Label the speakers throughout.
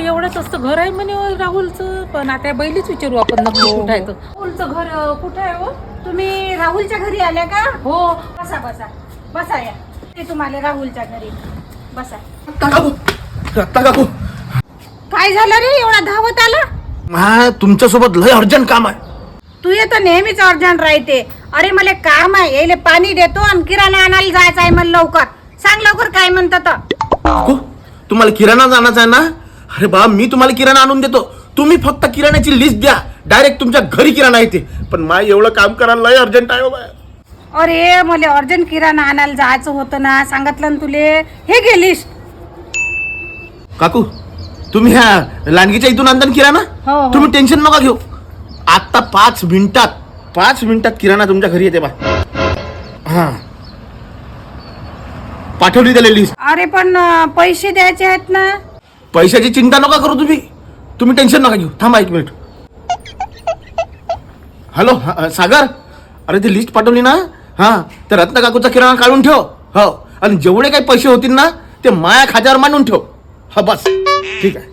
Speaker 1: एवढंच असतं घर आहे म्हणे राहुलचं. पण आता बैलीच विचारू आपण नक्की कुठं आहे तर. राहुलचं घर कुठं आहे हो?
Speaker 2: तुम्ही राहुलच्या घरी आल्या का?
Speaker 1: हो.
Speaker 2: बसा बसा बसा, या ते तुम्हाला राहुलच्या घरी बसा.
Speaker 3: काकू
Speaker 2: काय झालं रे, एवढा धावत आला?
Speaker 3: तुमच्यासोबत लय अर्जंट काम आहे.
Speaker 2: तू येतो नेहमीच अर्जंट राहते. अरे मला काम आहे, यायले पाणी देतो आणि किराणा आणायला जायचं आहे मला. लवकर सांग, लवकर काय म्हणतात.
Speaker 3: काकू तुम्हाला किराणा आणायचा आहे ना? अरे बा मी तुम्हाला किराणा आणून देतो. तुम्ही फक्त किराण्याची लिस्ट द्या, डायरेक्ट तुमच्या घरी किराणा येते. पण माय एवढं काम करायला लय अर्जंट आहे बाबा.
Speaker 2: अरे मला अर्जंट किराणा आणायला जायचं होतं ना, सांगितलं ना तुले. हे घे लिस्ट.
Speaker 3: काकू तुम्ही ह्या लांडगीच्या इथून आणता ना किराणा?
Speaker 2: हो.
Speaker 3: तुम्ही टेन्शन नका घेऊ. आता 5 मिनिटात किराणा तुमच्या घरी येते बा. हा पाठवली त्याला लिस्ट.
Speaker 2: अरे पण पैसे द्यायचे आहेत ना.
Speaker 3: पैशाची चिंता नका करू तुम्ही टेन्शन नका घेऊ. थांबा 1 मिनिट. हॅलो सागर, अरे ती लिस्ट पाठवली ना? हा तर रत्न काकूचा किराणा काढून ठेव. हो आणि जेवढे काही पैसे होतील ना ते माया खात्यावर मांडून ठेव. हा बस ठीक आहे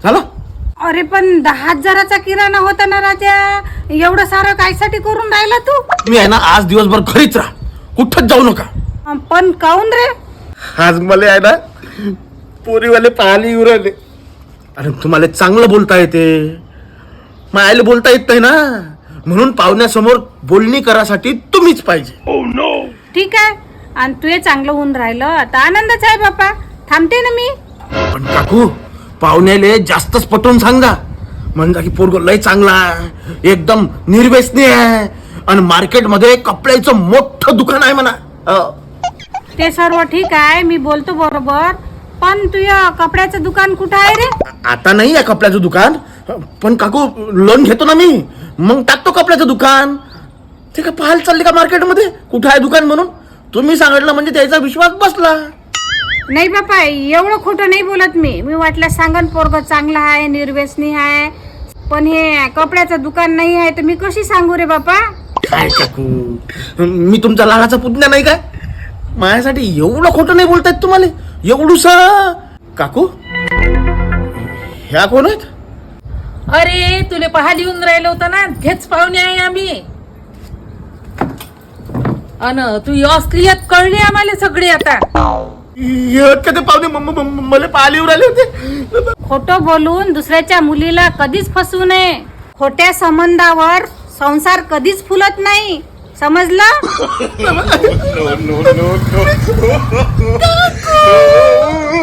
Speaker 3: झालं.
Speaker 2: अरे पण 10,000चा किराणा होता ना राजा. एवढं सारं कायसाठी करून राहिला तू?
Speaker 3: मी आहे ना आज दिवसभर घरीच राहा, कुठंच जाऊ नका.
Speaker 2: पण काऊन रे?
Speaker 3: आज मला आहे ना पोरीवाले पाहायला येऊ राहिले. अरे तुम्हाला चांगलं बोलता येते, मायाला बोलता येत नाही ना, म्हणून पाहुण्यासमोर बोलणी करासाठी तुम्हीच पाहिजे.
Speaker 2: ठीक आहे, आणि तू चांगलं होऊन राहिलं आता आनंदच आहे बापा. थांबते ना मी.
Speaker 3: पण काकू पाहुण्याले जास्तच पटवून सांगा, म्हणजे की पोरग लय चांगला आहे, एकदम निर्व्यसनी आहे आणि मार्केटमध्ये कपड्याचं मोठं दुकान आहे म्हणा.
Speaker 2: ते सर्व ठीक आहे, मी बोलतो बरोबर. पण तुझ्या कपड्याचं दुकान कुठं आहे रे?
Speaker 3: आता नाही आहे कपड्याचं दुकान, पण काकू लोन घेतो ना मी, मग टाकतो कपड्याचं दुकान. ते का पाहायला चालले का मार्केटमध्ये कुठं आहे दुकान म्हणून? तुम्ही सांगितलं म्हणजे त्याचा विश्वास बसला.
Speaker 2: नाही बापा, एवढं खोटं नाही बोलत मी वाटलं सांगन पोरग चांगला आहे, निर्व्यसनी आहे. पण हे कपड्याचं दुकान नाही आहे तर मी कशी सांगू रे बापा?
Speaker 3: काय काकू, मी तुमचा लहानाचा पुतण्या नाही काय? माझ्यासाठी एवढं खोटं नाही बोलतायत तुम्हाला एवढूस. काकू ह्या कोण आहेत?
Speaker 1: अरे तुले पाहायला येऊन राहिलं होतं ना, तेच पाहुणे आहे आम्ही. अन तू असलियत कळली आम्हाला सगळी आता.
Speaker 3: कधी पाहुणे मला पाहायला येऊ राहिले होते.
Speaker 2: खोटं बोलून दुसऱ्याच्या मुलीला कधीच फसवू नये. खोट्या संबंधावर संसार कधीच फुलत नाही, समजलं?
Speaker 3: No.